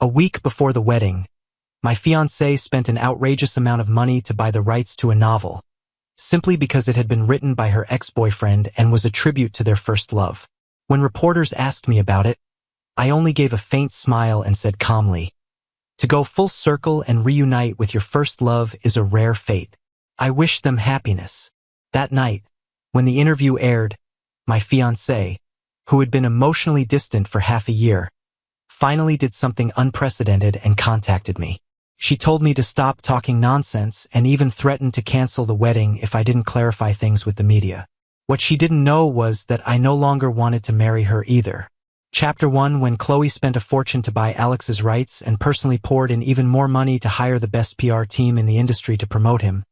A week before the wedding, my fiancée spent an outrageous amount of money to buy the rights to a novel, simply because it had been written by her ex-boyfriend and was a tribute to their first love. When reporters asked me about it, I only gave a faint smile and said calmly, "To go full circle and reunite with your first love is a rare fate. I wish them happiness." That night, when the interview aired, my fiancée, who had been emotionally distant for half a year, finally did something unprecedented and contacted me. She told me to stop talking nonsense and even threatened to cancel the wedding if I didn't clarify things with the media. What she didn't know was that I no longer wanted to marry her either. Chapter 1. When Chloe spent a fortune to buy Alex's rights and personally poured in even more money to hire the best PR team in the industry to promote him,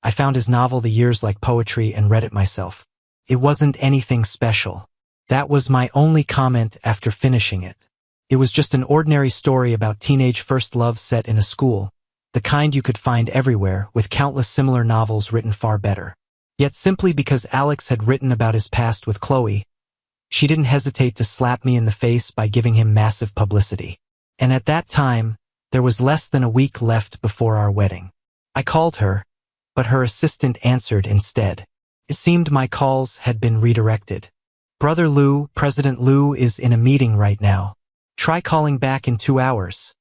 I found his novel The Years Like Poetry and read it myself. It wasn't anything special. That was my only comment after finishing it. It was just an ordinary story about teenage first love set in a school, the kind you could find everywhere, with countless similar novels written far better. Yet simply because Alex had written about his past with Chloe, she didn't hesitate to slap me in the face by giving him massive publicity. And at that time, there was less than a week left before our wedding. I called her, but her assistant answered instead. It seemed my calls had been redirected. "Brother Lou, President Lou is in a meeting right now. Try calling back in 2 hours,"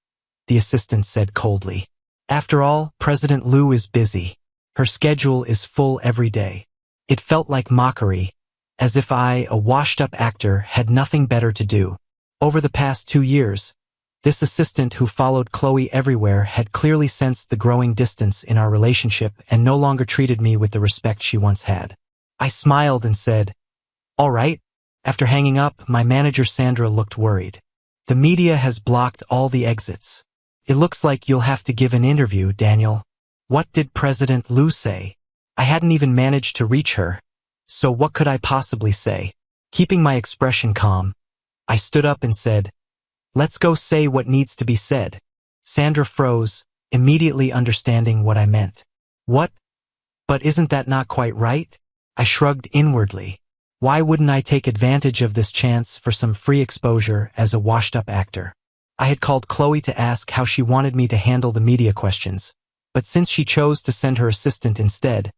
the assistant said coldly. After all, President Lou is busy. Her schedule is full every day. It felt like mockery, as if I, a washed-up actor, had nothing better to do. Over the past 2 years, this assistant who followed Chloe everywhere had clearly sensed the growing distance in our relationship and no longer treated me with the respect she once had. I smiled and said, "All right." After hanging up, my manager Sandra looked worried. "The media has blocked all the exits. It looks like you'll have to give an interview, Daniel." What did President Lou say? I hadn't even managed to reach her, so what could I possibly say? Keeping my expression calm, I stood up and said, "Let's go say what needs to be said." Sandra froze, immediately understanding what I meant. "What? But isn't that not quite right?" I shrugged inwardly. Why wouldn't I take advantage of this chance for some free exposure as a washed-up actor? I had called Chloe to ask how she wanted me to handle the media questions, but since she chose to send her assistant instead,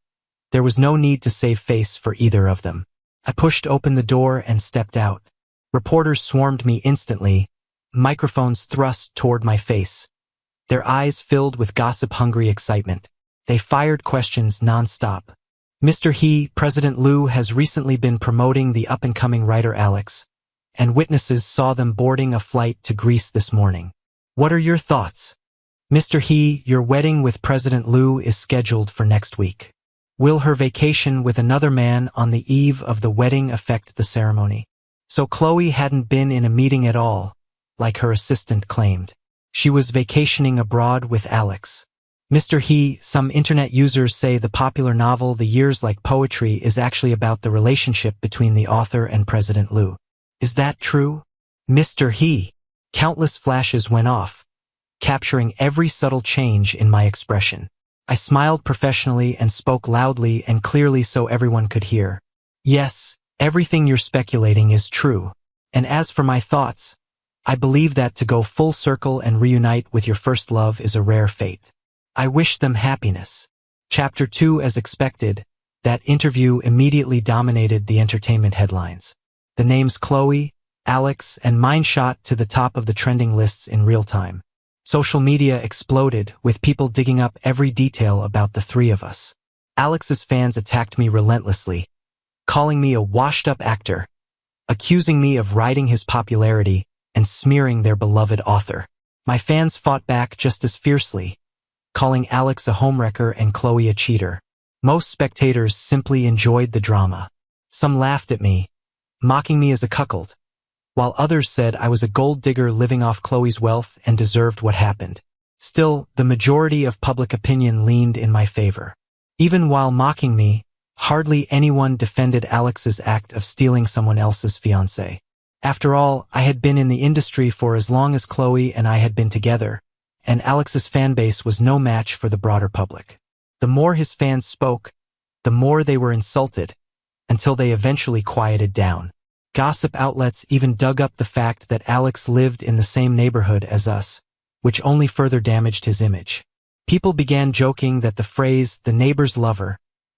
there was no need to save face for either of them. I pushed open the door and stepped out. Reporters swarmed me instantly, microphones thrust toward my face, their eyes filled with gossip-hungry excitement. They fired questions non-stop. "Mr. He, President Lou has recently been promoting the up-and-coming writer Alex, and witnesses saw them boarding a flight to Greece this morning. What are your thoughts? Mr. He, your wedding with President Lou is scheduled for next week. Will her vacation with another man on the eve of the wedding affect the ceremony?" So Chloe hadn't been in a meeting at all, like her assistant claimed. She was vacationing abroad with Alex. "Mr. He, some internet users say the popular novel The Years Like Poetry is actually about the relationship between the author and President Lou. Is that true?" "Mr. He." Countless flashes went off, capturing every subtle change in my expression. I smiled professionally and spoke loudly and clearly so everyone could hear. "Yes, everything you're speculating is true. And as for my thoughts, I believe that to go full circle and reunite with your first love is a rare fate. I wish them happiness." Chapter 2. As expected, that interview immediately dominated the entertainment headlines. The names Chloe, Alex, and mine shot to the top of the trending lists in real time. Social media exploded, with people digging up every detail about the three of us. Alex's fans attacked me relentlessly, calling me a washed-up actor, accusing me of riding his popularity and smearing their beloved author. My fans fought back just as fiercely, calling Alex a homewrecker and Chloe a cheater. Most spectators simply enjoyed the drama. Some laughed at me, mocking me as a cuckold, while others said I was a gold digger living off Chloe's wealth and deserved what happened. Still, the majority of public opinion leaned in my favor. Even while mocking me, hardly anyone defended Alex's act of stealing someone else's fiancée. After all, I had been in the industry for as long as Chloe and I had been together, and Alex's fanbase was no match for the broader public. The more his fans spoke, the more they were insulted, until they eventually quieted down. Gossip outlets even dug up the fact that Alex lived in the same neighborhood as us, which only further damaged his image. People began joking that the phrase, "the neighbor's lover,"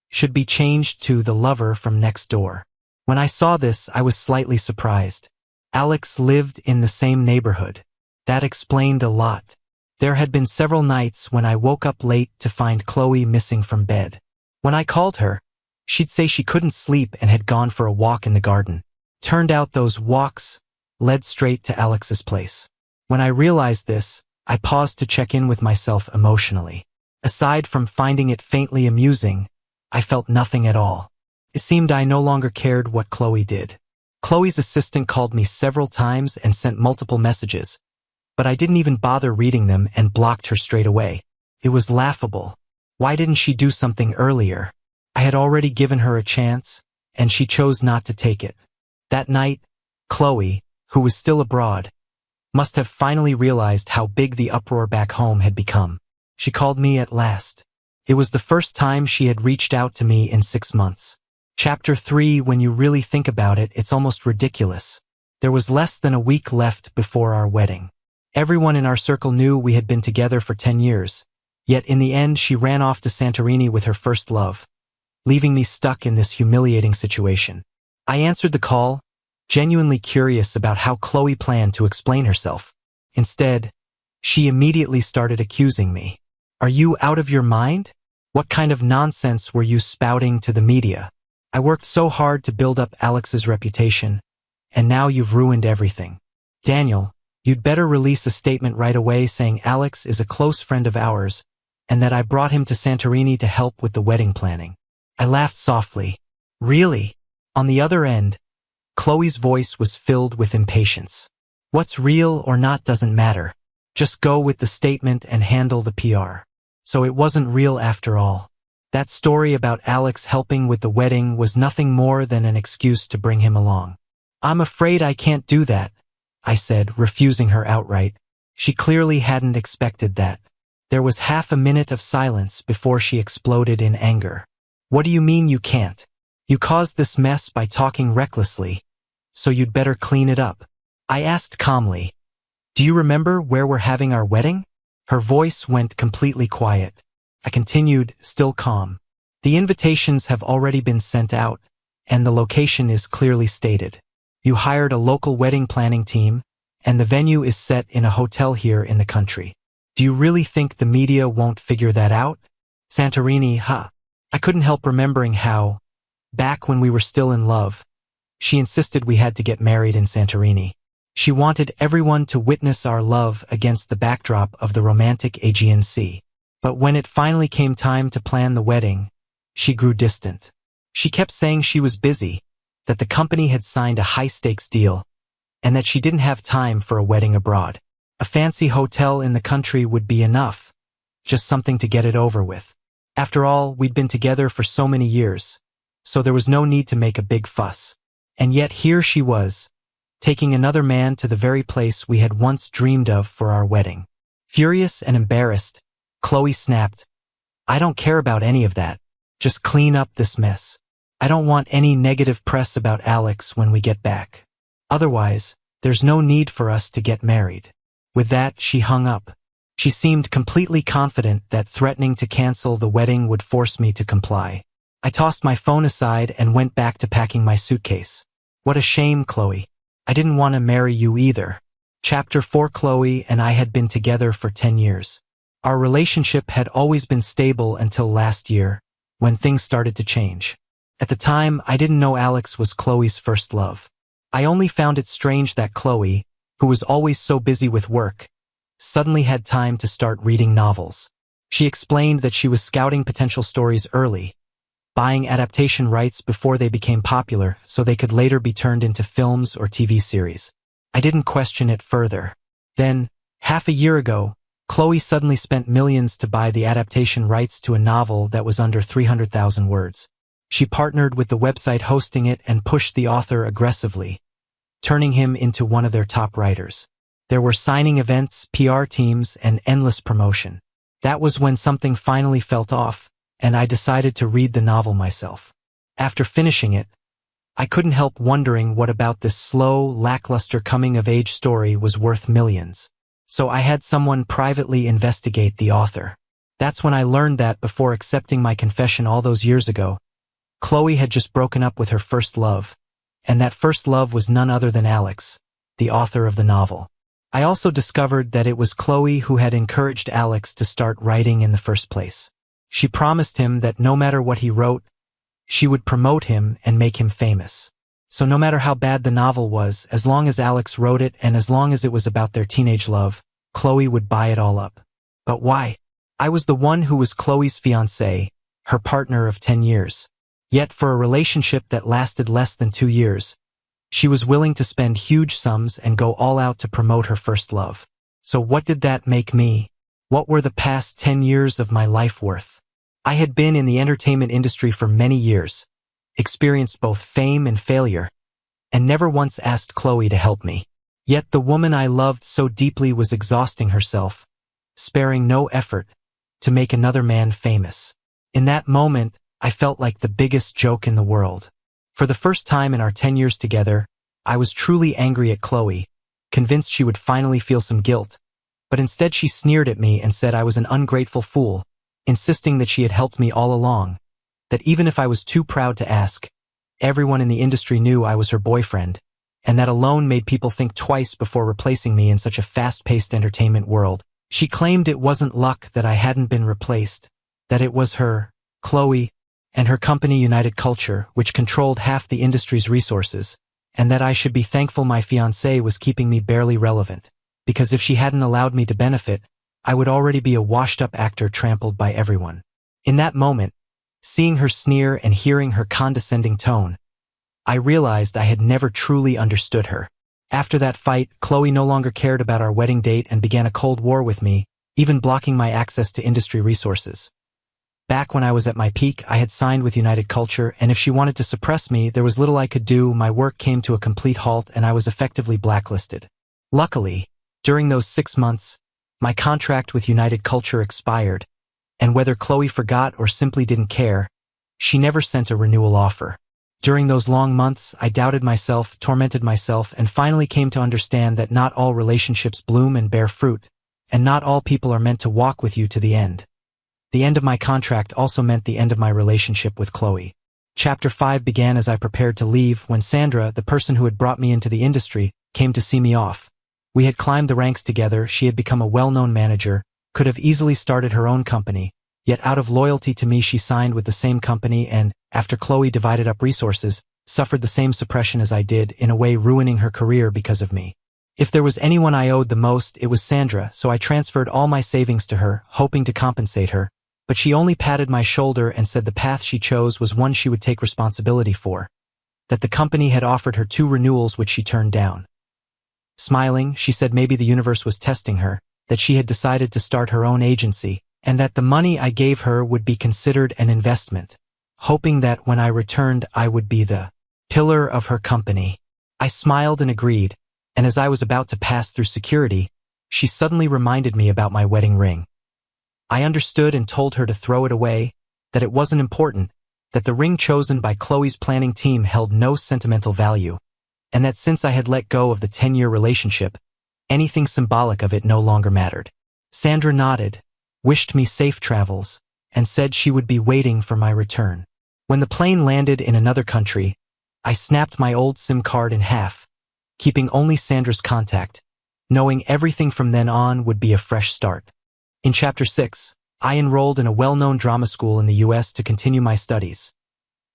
should be changed to "the lover from next door." When I saw this, I was slightly surprised. Alex lived in the same neighborhood. That explained a lot. There had been several nights when I woke up late to find Chloe missing from bed. When I called her, she'd say she couldn't sleep and had gone for a walk in the garden. Turned out those walks led straight to Alex's place. When I realized this, I paused to check in with myself emotionally. Aside from finding it faintly amusing, I felt nothing at all. It seemed I no longer cared what Chloe did. Chloe's assistant called me several times and sent multiple messages, but I didn't even bother reading them and blocked her straight away. It was laughable. Why didn't she do something earlier? I had already given her a chance, and she chose not to take it. That night, Chloe, who was still abroad, must have finally realized how big the uproar back home had become. She called me at last. It was the first time she had reached out to me in 6 months. Chapter 3, when you really think about it, it's almost ridiculous. There was less than a week left before our wedding. Everyone in our circle knew we had been together for 10 years, yet in the end she ran off to Santorini with her first love, leaving me stuck in this humiliating situation. I answered the call, genuinely curious about how Chloe planned to explain herself. Instead, she immediately started accusing me. "Are you out of your mind? What kind of nonsense were you spouting to the media? I worked so hard to build up Alex's reputation, and now you've ruined everything. Daniel, you'd better release a statement right away saying Alex is a close friend of ours, and that I brought him to Santorini to help with the wedding planning." I laughed softly. "Really?" On the other end, Chloe's voice was filled with impatience. "What's real or not doesn't matter. Just go with the statement and handle the PR." So it wasn't real after all. That story about Alex helping with the wedding was nothing more than an excuse to bring him along. "I'm afraid I can't do that," I said, refusing her outright. She clearly hadn't expected that. There was half a minute of silence before she exploded in anger. "What do you mean you can't? You caused this mess by talking recklessly, so you'd better clean it up." I asked calmly, "Do you remember where we're having our wedding?" Her voice went completely quiet. I continued, still calm. "The invitations have already been sent out, and the location is clearly stated. You hired a local wedding planning team, and the venue is set in a hotel here in the country. Do you really think the media won't figure that out? Santorini, huh?" I couldn't help remembering how, back when we were still in love, she insisted we had to get married in Santorini. She wanted everyone to witness our love against the backdrop of the romantic Aegean Sea. But when it finally came time to plan the wedding, she grew distant. She kept saying she was busy, that the company had signed a high-stakes deal, and that she didn't have time for a wedding abroad. A fancy hotel in the country would be enough, just something to get it over with. After all, we'd been together for so many years, so there was no need to make a big fuss. And yet here she was, taking another man to the very place we had once dreamed of for our wedding. Furious and embarrassed, Chloe snapped, "I don't care about any of that. Just clean up this mess. I don't want any negative press about Alex when we get back. Otherwise, there's no need for us to get married." With that, she hung up. She seemed completely confident that threatening to cancel the wedding would force me to comply. I tossed my phone aside and went back to packing my suitcase. "What a shame, Chloe. I didn't want to marry you either." Chapter 4. Chloe and I had been together for 10 years. Our relationship had always been stable until last year, when things started to change. At the time, I didn't know Alex was Chloe's first love. I only found it strange that Chloe, who was always so busy with work, suddenly had time to start reading novels. She explained that she was scouting potential stories early, buying adaptation rights before they became popular so they could later be turned into films or TV series. I didn't question it further. Then, half a year ago, Chloe suddenly spent millions to buy the adaptation rights to a novel that was under 300,000 words. She partnered with the website hosting it and pushed the author aggressively, turning him into one of their top writers. There were signing events, PR teams, and endless promotion. That was when something finally felt off, and I decided to read the novel myself. After finishing it, I couldn't help wondering what about this slow, lackluster coming-of-age story was worth millions. So I had someone privately investigate the author. That's when I learned that before accepting my confession all those years ago, Chloe had just broken up with her first love, and that first love was none other than Alex, the author of the novel. I also discovered that it was Chloe who had encouraged Alex to start writing in the first place. She promised him that no matter what he wrote, she would promote him and make him famous. So no matter how bad the novel was, as long as Alex wrote it and as long as it was about their teenage love, Chloe would buy it all up. But why? I was the one who was Chloe's fiancé, her partner of 10 years. Yet for a relationship that lasted less than 2 years, she was willing to spend huge sums and go all out to promote her first love. So what did that make me? What were the past 10 years of my life worth? I had been in the entertainment industry for many years, experienced both fame and failure, and never once asked Chloe to help me. Yet the woman I loved so deeply was exhausting herself, sparing no effort, to make another man famous. In that moment, I felt like the biggest joke in the world. For the first time in our 10 years together, I was truly angry at Chloe, convinced she would finally feel some guilt, but instead she sneered at me and said I was an ungrateful fool, insisting that she had helped me all along, that even if I was too proud to ask, everyone in the industry knew I was her boyfriend, and that alone made people think twice before replacing me in such a fast-paced entertainment world. She claimed it wasn't luck that I hadn't been replaced, that it was her, Chloe, and her company United Culture, which controlled half the industry's resources, and that I should be thankful my fiancé was keeping me barely relevant, because if she hadn't allowed me to benefit, I would already be a washed-up actor trampled by everyone. In that moment, seeing her sneer and hearing her condescending tone, I realized I had never truly understood her. After that fight, Chloe no longer cared about our wedding date and began a cold war with me, even blocking my access to industry resources. Back when I was at my peak, I had signed with United Culture, and if she wanted to suppress me, there was little I could do. My work came to a complete halt and I was effectively blacklisted. Luckily, during those 6 months, my contract with United Culture expired, and whether Chloe forgot or simply didn't care, she never sent a renewal offer. During those long months, I doubted myself, tormented myself, and finally came to understand that not all relationships bloom and bear fruit, and not all people are meant to walk with you to the end. The end of my contract also meant the end of my relationship with Chloe. Chapter 5 began as I prepared to leave when Sandra, the person who had brought me into the industry, came to see me off. We had climbed the ranks together, she had become a well-known manager, could have easily started her own company, yet out of loyalty to me she signed with the same company and, after Chloe divided up resources, suffered the same suppression as I did, in a way ruining her career because of me. If there was anyone I owed the most, it was Sandra, so I transferred all my savings to her, hoping to compensate her, but she only patted my shoulder and said the path she chose was one she would take responsibility for, that the company had offered her 2 renewals which she turned down. Smiling, she said maybe the universe was testing her, that she had decided to start her own agency, and that the money I gave her would be considered an investment, hoping that when I returned I would be the pillar of her company. I smiled and agreed, and as I was about to pass through security, she suddenly reminded me about my wedding ring. I understood and told her to throw it away, that it wasn't important, that the ring chosen by Chloe's planning team held no sentimental value, and that since I had let go of the 10-year relationship, anything symbolic of it no longer mattered. Sandra nodded, wished me safe travels, and said she would be waiting for my return. When the plane landed in another country, I snapped my old SIM card in half, keeping only Sandra's contact, knowing everything from then on would be a fresh start. In Chapter 6, I enrolled in a well-known drama school in the US to continue my studies.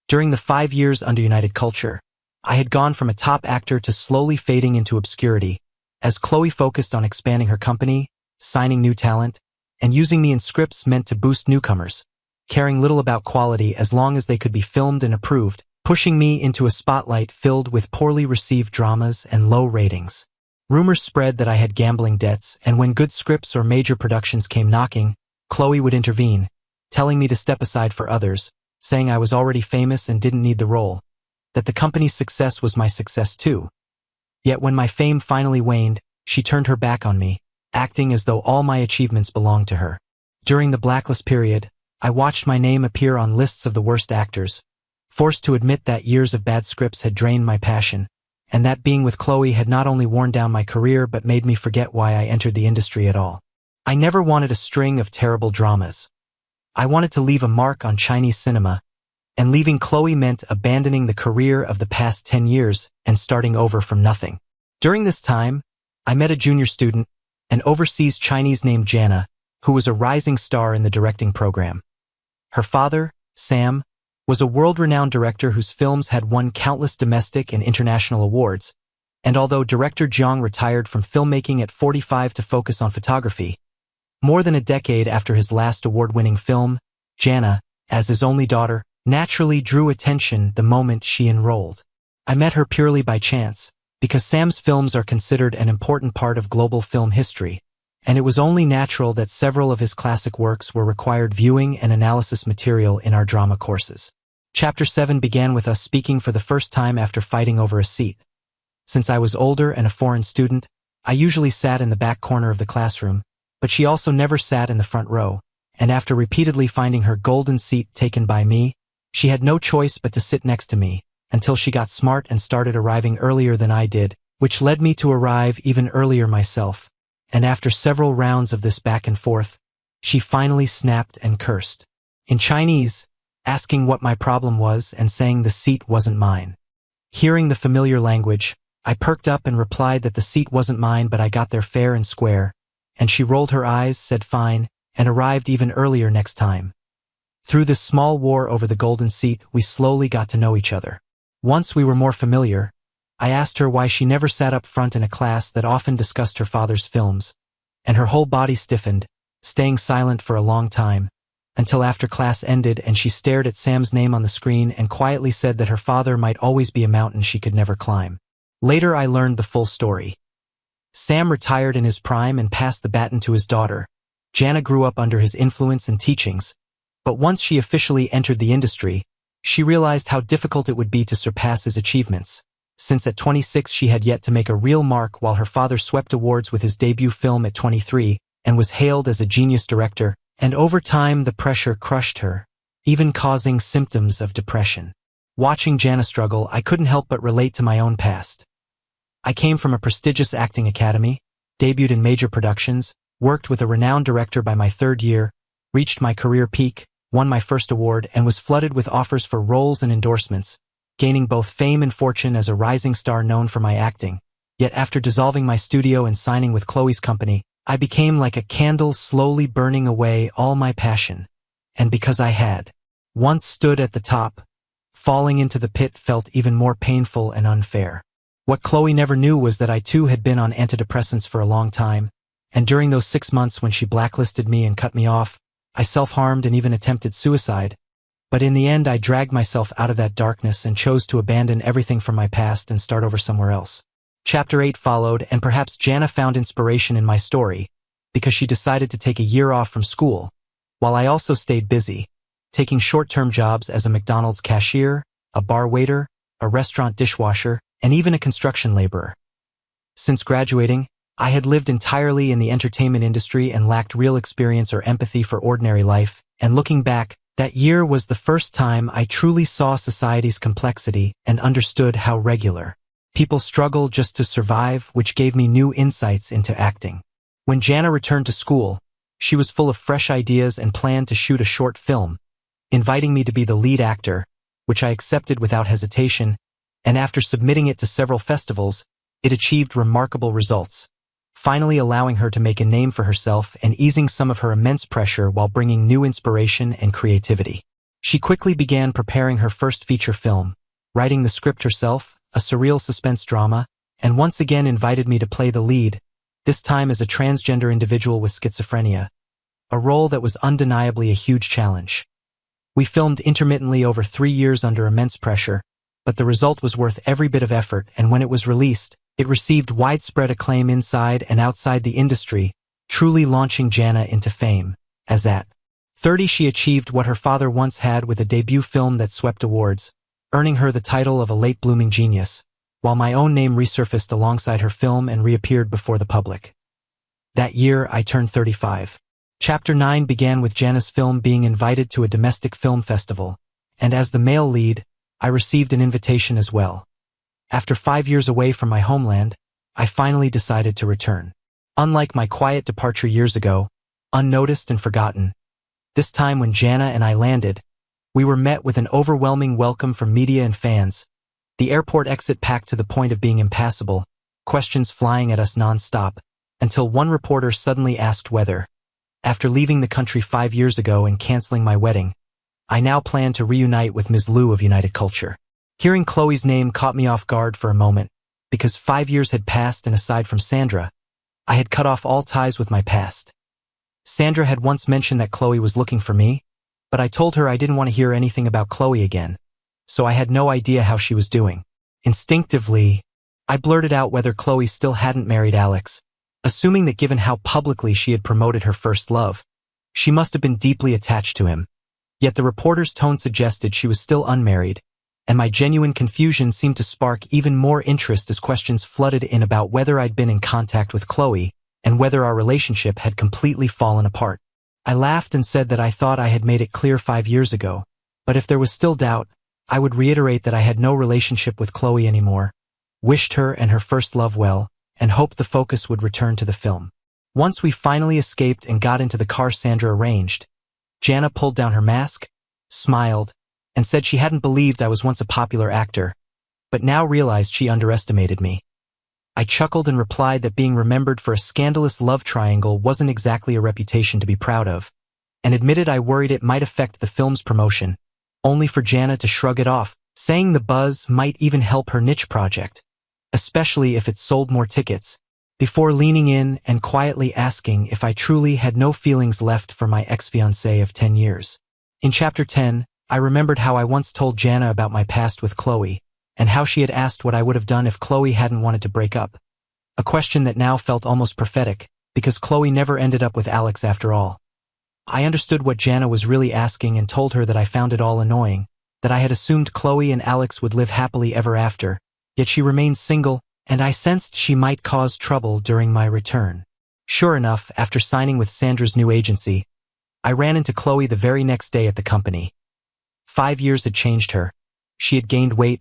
During the 5 years under United Culture, I had gone from a top actor to slowly fading into obscurity, as Chloe focused on expanding her company, signing new talent, and using me in scripts meant to boost newcomers, caring little about quality as long as they could be filmed and approved, pushing me into a spotlight filled with poorly received dramas and low ratings. Rumors spread that I had gambling debts, and when good scripts or major productions came knocking, Chloe would intervene, telling me to step aside for others, saying I was already famous and didn't need the role, that the company's success was my success too. Yet when my fame finally waned, she turned her back on me, acting as though all my achievements belonged to her. During the blacklist period, I watched my name appear on lists of the worst actors, forced to admit that years of bad scripts had drained my passion, and that being with Chloe had not only worn down my career but made me forget why I entered the industry at all. I never wanted a string of terrible dramas. I wanted to leave a mark on Chinese cinema, and leaving Chloe meant abandoning the career of the past 10 years and starting over from nothing. During this time, I met a junior student, an overseas Chinese named Jana, who was a rising star in the directing program. Her father, Sam, was a world-renowned director whose films had won countless domestic and international awards, and although director Jiang retired from filmmaking at 45 to focus on photography, more than a decade after his last award-winning film, Jana, as his only daughter, naturally drew attention the moment she enrolled. I met her purely by chance, because Sam's films are considered an important part of global film history, and it was only natural that several of his classic works were required viewing and analysis material in our drama courses. Chapter 7 began with us speaking for the first time after fighting over a seat. Since I was older and a foreign student, I usually sat in the back corner of the classroom, but she also never sat in the front row, and after repeatedly finding her golden seat taken by me, she had no choice but to sit next to me, until she got smart and started arriving earlier than I did, which led me to arrive even earlier myself, and after several rounds of this back and forth, she finally snapped and cursed. In Chinese, asking what my problem was and saying the seat wasn't mine. Hearing the familiar language, I perked up and replied that the seat wasn't mine but I got there fair and square, and she rolled her eyes, said fine, and arrived even earlier next time. Through this small war over the golden seat, we slowly got to know each other. Once we were more familiar, I asked her why she never sat up front in a class that often discussed her father's films, and her whole body stiffened, staying silent for a long time, until after class ended and she stared at Sam's name on the screen and quietly said that her father might always be a mountain she could never climb. Later I learned the full story. Sam retired in his prime and passed the baton to his daughter. Jana grew up under his influence and teachings, but once she officially entered the industry, she realized how difficult it would be to surpass his achievements, since at 26 she had yet to make a real mark while her father swept awards with his debut film at 23 and was hailed as a genius director, and over time the pressure crushed her, even causing symptoms of depression. Watching Jana struggle, I couldn't help but relate to my own past. I came from a prestigious acting academy, debuted in major productions, worked with a renowned director by my third year, reached my career peak, won my first award, and was flooded with offers for roles and endorsements, gaining both fame and fortune as a rising star known for my acting. Yet after dissolving my studio and signing with Chloe's company, I became like a candle slowly burning away all my passion. And because I had once stood at the top, falling into the pit felt even more painful and unfair. What Chloe never knew was that I too had been on antidepressants for a long time, and during those 6 months when she blacklisted me and cut me off, I self-harmed and even attempted suicide. But in the end I dragged myself out of that darkness and chose to abandon everything from my past and start over somewhere else. Chapter 8 followed, and perhaps Jana found inspiration in my story, because she decided to take a year off from school, while I also stayed busy, taking short-term jobs as a McDonald's cashier, a bar waiter, a restaurant dishwasher, and even a construction laborer. Since graduating, I had lived entirely in the entertainment industry and lacked real experience or empathy for ordinary life, and looking back, that year was the first time I truly saw society's complexity and understood how regular people struggle just to survive, which gave me new insights into acting. When Jana returned to school, she was full of fresh ideas and planned to shoot a short film, inviting me to be the lead actor, which I accepted without hesitation, and after submitting it to several festivals, it achieved remarkable results, finally allowing her to make a name for herself and easing some of her immense pressure while bringing new inspiration and creativity. She quickly began preparing her first feature film, writing the script herself, a surreal suspense drama, and once again invited me to play the lead, this time as a transgender individual with schizophrenia, a role that was undeniably a huge challenge. We filmed intermittently over 3 years under immense pressure, but the result was worth every bit of effort, and when it was released, it received widespread acclaim inside and outside the industry, truly launching Jana into fame, as at 30 she achieved what her father once had with a debut film that swept awards, earning her the title of a late-blooming genius, while my own name resurfaced alongside her film and reappeared before the public. That year, I turned 35. Chapter 9 began with Jana's film being invited to a domestic film festival, and as the male lead, I received an invitation as well. After 5 years away from my homeland, I finally decided to return. Unlike my quiet departure years ago, unnoticed and forgotten, this time when Jana and I landed, we were met with an overwhelming welcome from media and fans, the airport exit packed to the point of being impassable, questions flying at us non-stop, until one reporter suddenly asked whether, after leaving the country 5 years ago and canceling my wedding, I now plan to reunite with Ms. Liu of United Culture. Hearing Chloe's name caught me off guard for a moment, because 5 years had passed and aside from Sandra, I had cut off all ties with my past. Sandra had once mentioned that Chloe was looking for me, but I told her I didn't want to hear anything about Chloe again, so I had no idea how she was doing. Instinctively, I blurted out whether Chloe still hadn't married Alex, assuming that given how publicly she had promoted her first love, she must have been deeply attached to him. Yet the reporter's tone suggested she was still unmarried, and my genuine confusion seemed to spark even more interest as questions flooded in about whether I'd been in contact with Chloe and whether our relationship had completely fallen apart. I laughed and said that I thought I had made it clear 5 years ago, but if there was still doubt, I would reiterate that I had no relationship with Chloe anymore, wished her and her first love well, and hoped the focus would return to the film. Once we finally escaped and got into the car Sandra arranged, Jana pulled down her mask, smiled, and said she hadn't believed I was once a popular actor, but now realized she underestimated me. I chuckled and replied that being remembered for a scandalous love triangle wasn't exactly a reputation to be proud of, and admitted I worried it might affect the film's promotion, only for Jana to shrug it off, saying the buzz might even help her niche project, especially if it sold more tickets, before leaning in and quietly asking if I truly had no feelings left for my ex-fiancée of 10 years. In Chapter 10, I remembered how I once told Jana about my past with Chloe, and how she had asked what I would have done if Chloe hadn't wanted to break up. A question that now felt almost prophetic, because Chloe never ended up with Alex after all. I understood what Jana was really asking and told her that I found it all annoying, that I had assumed Chloe and Alex would live happily ever after, yet she remained single, and I sensed she might cause trouble during my return. Sure enough, after signing with Sandra's new agency, I ran into Chloe the very next day at the company. 5 years had changed her. She had gained weight,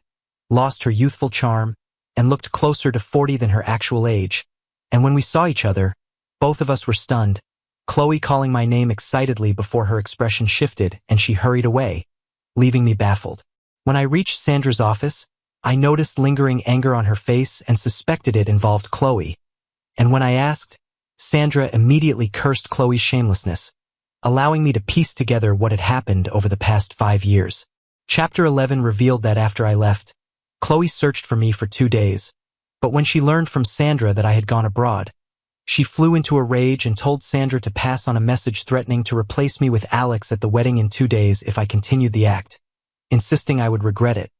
lost her youthful charm, and looked closer to 40 than her actual age. And when we saw each other, both of us were stunned, Chloe calling my name excitedly before her expression shifted and she hurried away, leaving me baffled. When I reached Sandra's office, I noticed lingering anger on her face and suspected it involved Chloe. And when I asked, Sandra immediately cursed Chloe's shamelessness, allowing me to piece together what had happened over the past 5 years. Chapter 11 revealed that after I left, Chloe searched for me for 2 days, but when she learned from Sandra that I had gone abroad, she flew into a rage and told Sandra to pass on a message threatening to replace me with Alex at the wedding in 2 days if I continued the act, insisting I would regret it.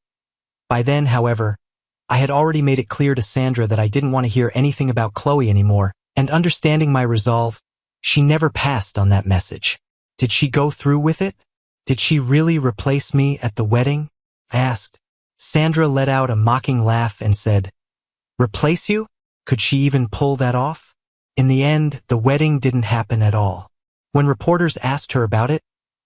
By then, however, I had already made it clear to Sandra that I didn't want to hear anything about Chloe anymore, and understanding my resolve, she never passed on that message. Did she go through with it? Did she really replace me at the wedding? I asked. Sandra let out a mocking laugh and said, "Replace you? Could she even pull that off?" In the end, the wedding didn't happen at all. When reporters asked her about it,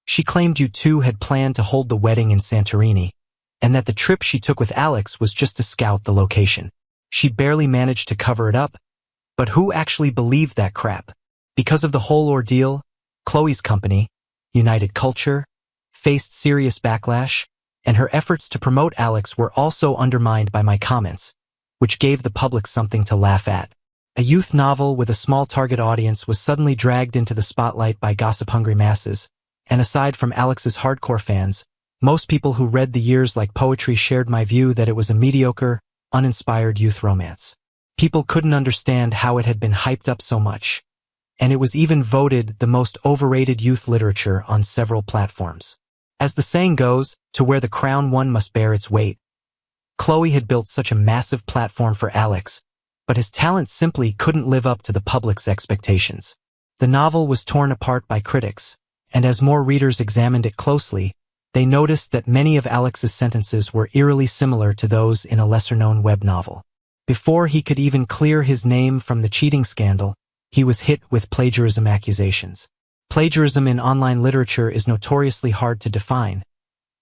she claimed you two had planned to hold the wedding in Santorini, and that the trip she took with Alex was just to scout the location. She barely managed to cover it up, but who actually believed that crap? Because of the whole ordeal, Chloe's company, United Culture, faced serious backlash, and her efforts to promote Alex were also undermined by my comments, which gave the public something to laugh at. A youth novel with a small target audience was suddenly dragged into the spotlight by gossip-hungry masses, and aside from Alex's hardcore fans, most people who read the years like poetry shared my view that it was a mediocre, uninspired youth romance. People couldn't understand how it had been hyped up so much, and it was even voted the most overrated youth literature on several platforms. As the saying goes, to where the crown one must bear its weight. Chloe had built such a massive platform for Alex, but his talent simply couldn't live up to the public's expectations. The novel was torn apart by critics, and as more readers examined it closely, they noticed that many of Alex's sentences were eerily similar to those in a lesser-known web novel. Before he could even clear his name from the cheating scandal, he was hit with plagiarism accusations. Plagiarism in online literature is notoriously hard to define,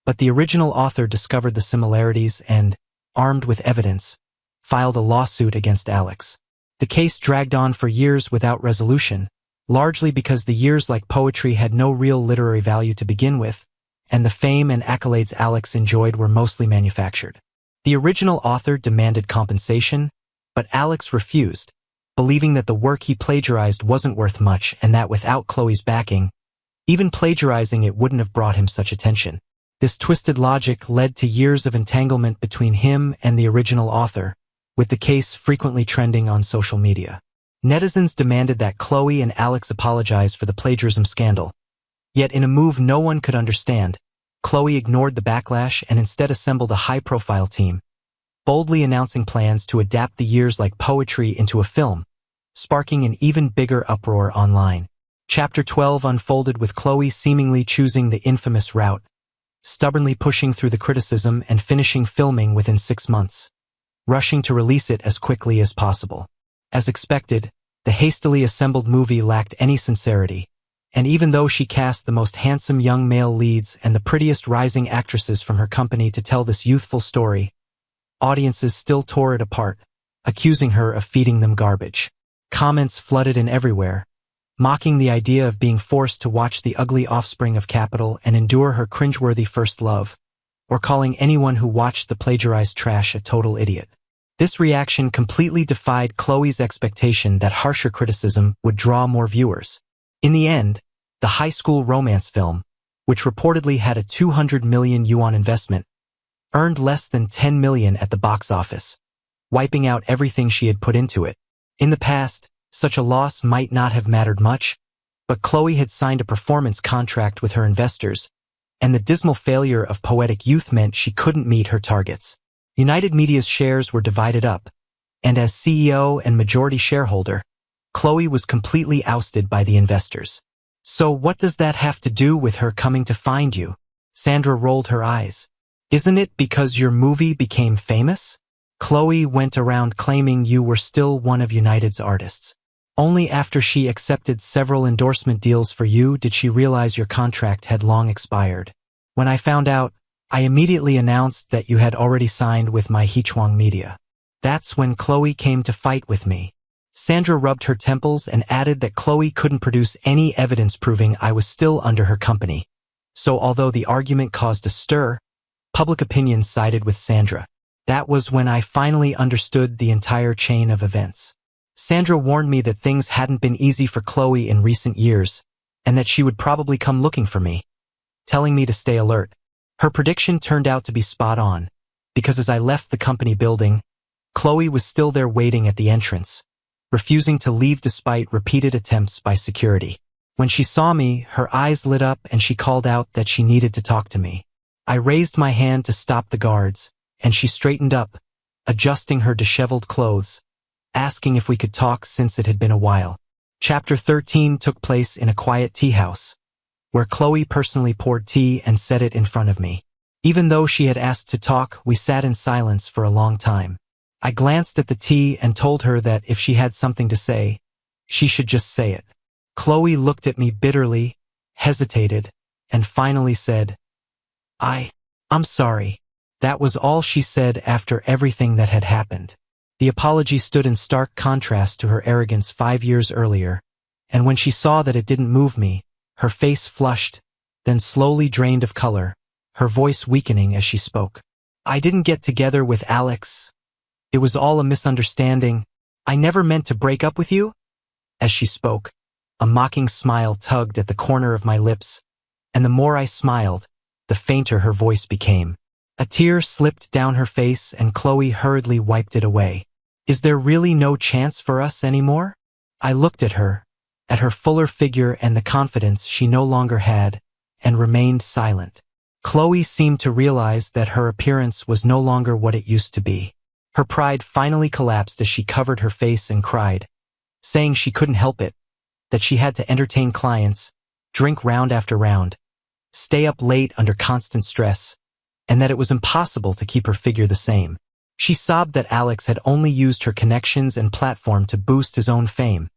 but the original author discovered the similarities and, armed with evidence, filed a lawsuit against Alex. The case dragged on for years without resolution, largely because the years like poetry had no real literary value to begin with, and the fame and accolades Alex enjoyed were mostly manufactured. The original author demanded compensation, but Alex refused, believing that the work he plagiarized wasn't worth much and that without Chloe's backing, even plagiarizing it wouldn't have brought him such attention. This twisted logic led to years of entanglement between him and the original author, with the case frequently trending on social media. Netizens demanded that Chloe and Alex apologize for the plagiarism scandal. Yet in a move no one could understand, Chloe ignored the backlash and instead assembled a high-profile team, boldly announcing plans to adapt the years like poetry into a film, sparking an even bigger uproar online. Chapter 12 unfolded with Chloe seemingly choosing the infamous route, stubbornly pushing through the criticism and finishing filming within 6 months, rushing to release it as quickly as possible. As expected, the hastily assembled movie lacked any sincerity, and even though she cast the most handsome young male leads and the prettiest rising actresses from her company to tell this youthful story, audiences still tore it apart, accusing her of feeding them garbage. Comments flooded in everywhere, mocking the idea of being forced to watch the ugly offspring of capital and endure her cringeworthy first love, or calling anyone who watched the plagiarized trash a total idiot. This reaction completely defied Chloe's expectation that harsher criticism would draw more viewers. In the end, the high school romance film, which reportedly had a 200 million yuan investment, earned less than 10 million at the box office, wiping out everything she had put into it. In the past, such a loss might not have mattered much, but Chloe had signed a performance contract with her investors, and the dismal failure of Poetic Youth meant she couldn't meet her targets. United Media's shares were divided up, and as CEO and majority shareholder, Chloe was completely ousted by the investors. So what does that have to do with her coming to find you? Sandra rolled her eyes. Isn't it because your movie became famous? Chloe went around claiming you were still one of United's artists. Only after she accepted several endorsement deals for you did she realize your contract had long expired. When I found out, I immediately announced that you had already signed with my Hichuang Media. That's when Chloe came to fight with me. Sandra rubbed her temples and added that Chloe couldn't produce any evidence proving I was still under her company. So although the argument caused a stir, public opinion sided with Sandra. That was when I finally understood the entire chain of events. Sandra warned me that things hadn't been easy for Chloe in recent years, and that she would probably come looking for me, telling me to stay alert. Her prediction turned out to be spot on, because as I left the company building, Chloe was still there waiting at the entrance, refusing to leave despite repeated attempts by security. When she saw me, her eyes lit up and she called out that she needed to talk to me. I raised my hand to stop the guards, and she straightened up, adjusting her disheveled clothes, asking if we could talk since it had been a while. Chapter 13 took place in a quiet tea house, where Chloe personally poured tea and set it in front of me. Even though she had asked to talk, we sat in silence for a long time. I glanced at the tea and told her that if she had something to say, she should just say it. Chloe looked at me bitterly, hesitated, and finally said, I'm sorry. That was all she said after everything that had happened. The apology stood in stark contrast to her arrogance 5 years earlier, and when she saw that it didn't move me, her face flushed, then slowly drained of color, her voice weakening as she spoke. I didn't get together with Alex. It was all a misunderstanding. I never meant to break up with you. As she spoke, a mocking smile tugged at the corner of my lips, and the more I smiled, the fainter her voice became. A tear slipped down her face and Chloe hurriedly wiped it away. Is there really no chance for us anymore? I looked at her fuller figure and the confidence she no longer had, and remained silent. Chloe seemed to realize that her appearance was no longer what it used to be. Her pride finally collapsed as she covered her face and cried, saying she couldn't help it, that she had to entertain clients, drink round after round, stay up late under constant stress, and that it was impossible to keep her figure the same. She sobbed that Alex had only used her connections and platform to boost his own fame,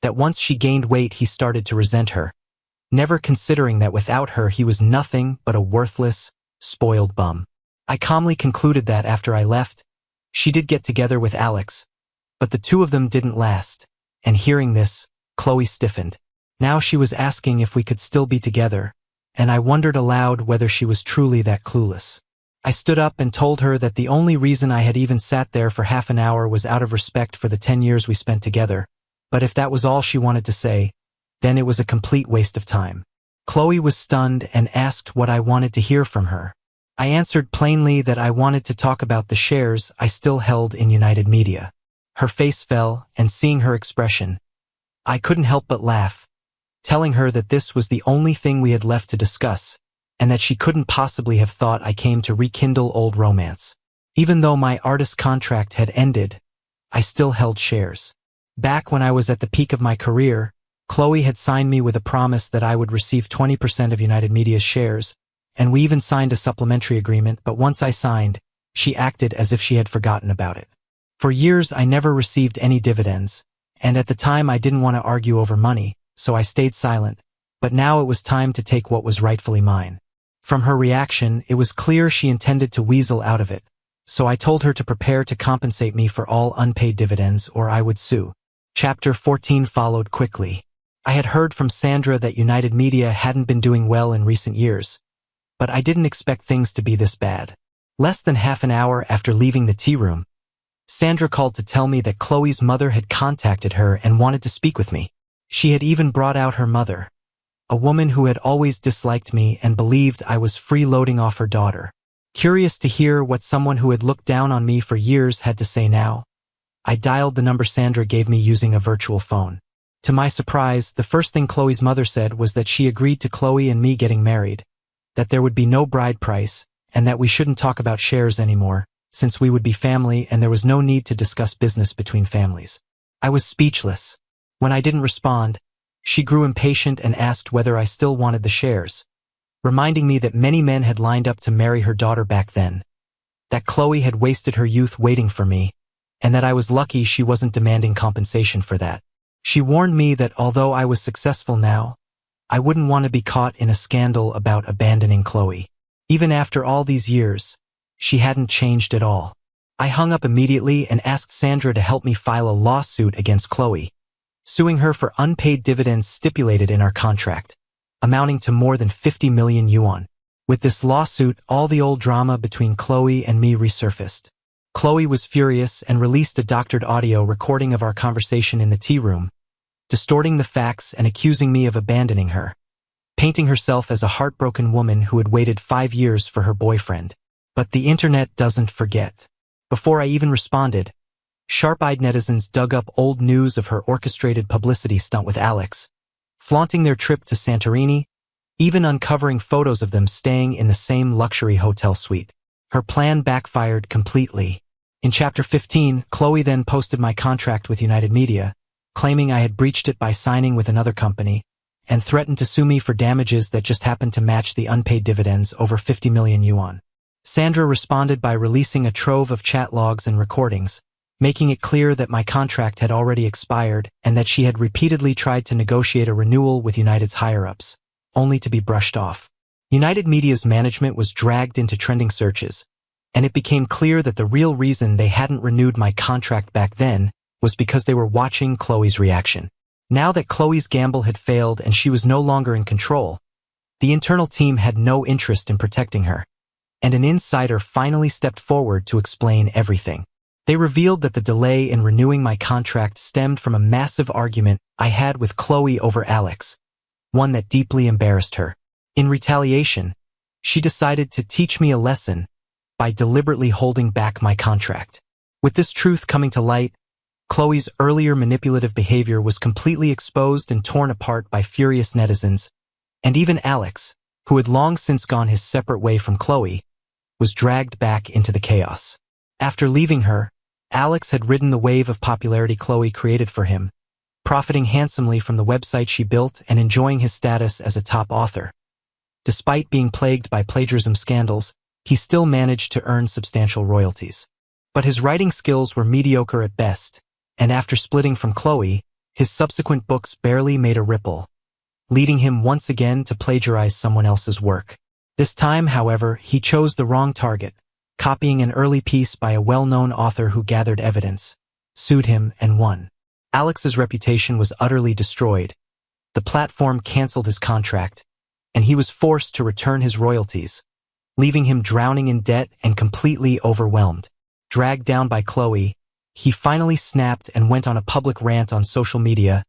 that once she gained weight he started to resent her, never considering that without her he was nothing but a worthless, spoiled bum. I calmly concluded that after I left, she did get together with Alex, but the two of them didn't last, and hearing this, Chloe stiffened. Now she was asking if we could still be together, and I wondered aloud whether she was truly that clueless. I stood up and told her that the only reason I had even sat there for half an hour was out of respect for the 10 years we spent together, but if that was all she wanted to say, then it was a complete waste of time. Chloe was stunned and asked what I wanted to hear from her. I answered plainly that I wanted to talk about the shares I still held in United Media. Her face fell, and seeing her expression, I couldn't help but laugh, telling her that this was the only thing we had left to discuss, and that she couldn't possibly have thought I came to rekindle old romance. Even though my artist contract had ended, I still held shares. Back when I was at the peak of my career, Chloe had signed me with a promise that I would receive 20% of United Media's shares, and we even signed a supplementary agreement, but once I signed, she acted as if she had forgotten about it. For years I never received any dividends, and at the time I didn't want to argue over money, so I stayed silent, but now it was time to take what was rightfully mine. From her reaction, it was clear she intended to weasel out of it, so I told her to prepare to compensate me for all unpaid dividends or I would sue. Chapter 14 followed quickly. I had heard from Sandra that United Media hadn't been doing well in recent years, but I didn't expect things to be this bad. Less than half an hour after leaving the tea room, Sandra called to tell me that Chloe's mother had contacted her and wanted to speak with me. She had even brought out her mother, a woman who had always disliked me and believed I was freeloading off her daughter. Curious to hear what someone who had looked down on me for years had to say now, I dialed the number Sandra gave me using a virtual phone. To my surprise, the first thing Chloe's mother said was that she agreed to Chloe and me getting married, that there would be no bride price, and that we shouldn't talk about shares anymore, since we would be family and there was no need to discuss business between families. I was speechless. When I didn't respond, she grew impatient and asked whether I still wanted the shares, reminding me that many men had lined up to marry her daughter back then, that Chloe had wasted her youth waiting for me, and that I was lucky she wasn't demanding compensation for that. She warned me that although I was successful now, I wouldn't want to be caught in a scandal about abandoning Chloe. Even after all these years, she hadn't changed at all. I hung up immediately and asked Sandra to help me file a lawsuit against Chloe, suing her for unpaid dividends stipulated in our contract, amounting to more than 50 million yuan. With this lawsuit, all the old drama between Chloe and me resurfaced. Chloe was furious and released a doctored audio recording of our conversation in the tea room, distorting the facts and accusing me of abandoning her, painting herself as a heartbroken woman who had waited 5 years for her boyfriend. But the internet doesn't forget. Before I even responded, sharp-eyed netizens dug up old news of her orchestrated publicity stunt with Alex, flaunting their trip to Santorini, even uncovering photos of them staying in the same luxury hotel suite. Her plan backfired completely. In Chapter 15, Chloe then posted my contract with United Media, claiming I had breached it by signing with another company, and threatened to sue me for damages that just happened to match the unpaid dividends over 50 million yuan. Sandra responded by releasing a trove of chat logs and recordings, making it clear that my contract had already expired and that she had repeatedly tried to negotiate a renewal with United's higher-ups, only to be brushed off. United Media's management was dragged into trending searches, and it became clear that the real reason they hadn't renewed my contract back then was because they were watching Chloe's reaction. Now that Chloe's gamble had failed and she was no longer in control, the internal team had no interest in protecting her, and an insider finally stepped forward to explain everything. They revealed that the delay in renewing my contract stemmed from a massive argument I had with Chloe over Alex, one that deeply embarrassed her. In retaliation, she decided to teach me a lesson by deliberately holding back my contract. With this truth coming to light, Chloe's earlier manipulative behavior was completely exposed and torn apart by furious netizens, and even Alex, who had long since gone his separate way from Chloe, was dragged back into the chaos. After leaving her, Alex had ridden the wave of popularity Chloe created for him, profiting handsomely from the website she built and enjoying his status as a top author. Despite being plagued by plagiarism scandals, he still managed to earn substantial royalties. But his writing skills were mediocre at best, and after splitting from Chloe, his subsequent books barely made a ripple, leading him once again to plagiarize someone else's work. This time, however, he chose the wrong target, copying an early piece by a well-known author who gathered evidence, sued him, and won. Alex's reputation was utterly destroyed. The platform canceled his contract, and he was forced to return his royalties, leaving him drowning in debt and completely overwhelmed. Dragged down by Chloe, he finally snapped and went on a public rant on social media,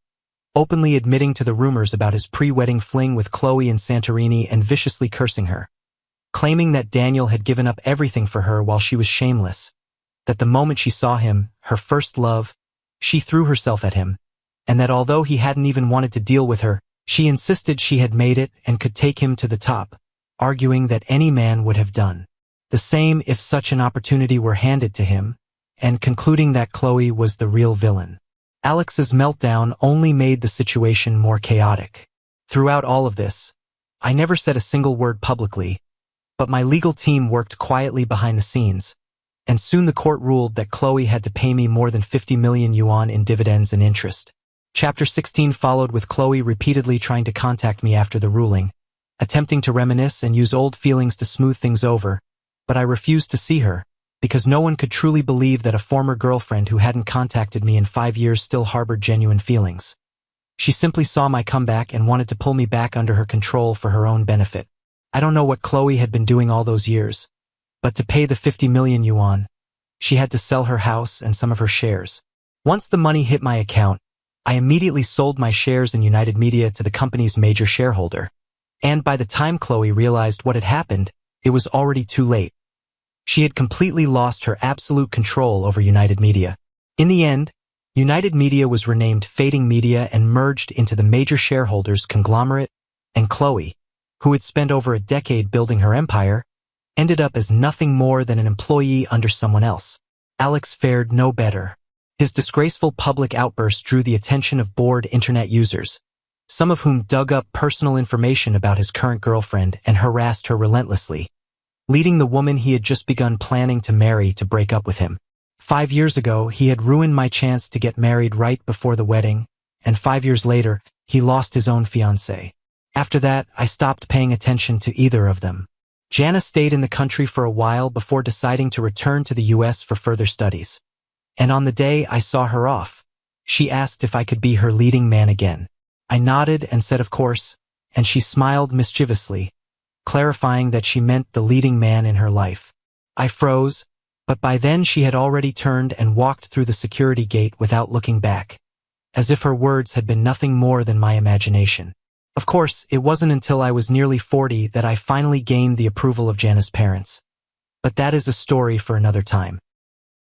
openly admitting to the rumors about his pre-wedding fling with Chloe in Santorini and viciously cursing her, claiming that Daniel had given up everything for her while she was shameless, that the moment she saw him, her first love, she threw herself at him, and that although he hadn't even wanted to deal with her, she insisted she had made it and could take him to the top, arguing that any man would have done the same if such an opportunity were handed to him, and concluding that Chloe was the real villain. Alex's meltdown only made the situation more chaotic. Throughout all of this, I never said a single word publicly, but my legal team worked quietly behind the scenes, and soon the court ruled that Chloe had to pay me more than 50 million yuan in dividends and interest. Chapter 16 followed with Chloe repeatedly trying to contact me after the ruling, attempting to reminisce and use old feelings to smooth things over, but I refused to see her, because no one could truly believe that a former girlfriend who hadn't contacted me in 5 years still harbored genuine feelings. She simply saw my comeback and wanted to pull me back under her control for her own benefit. I don't know what Chloe had been doing all those years, but to pay the 50 million yuan, she had to sell her house and some of her shares. Once the money hit my account, I immediately sold my shares in United Media to the company's major shareholder. And by the time Chloe realized what had happened, it was already too late. She had completely lost her absolute control over United Media. In the end, United Media was renamed Fading Media and merged into the major shareholders' conglomerate, and Chloe, who had spent over a decade building her empire, ended up as nothing more than an employee under someone else. Alex fared no better. His disgraceful public outburst drew the attention of bored internet users, some of whom dug up personal information about his current girlfriend and harassed her relentlessly, leading the woman he had just begun planning to marry to break up with him. 5 years ago, he had ruined my chance to get married right before the wedding, and 5 years later, he lost his own fiancée. After that, I stopped paying attention to either of them. Jana stayed in the country for a while before deciding to return to the US for further studies. And on the day I saw her off, she asked if I could be her leading man again. I nodded and said of course, and she smiled mischievously, clarifying that she meant the leading man in her life. I froze, but by then she had already turned and walked through the security gate without looking back, as if her words had been nothing more than my imagination. Of course, it wasn't until I was nearly 40 that I finally gained the approval of Jana's parents. But that is a story for another time.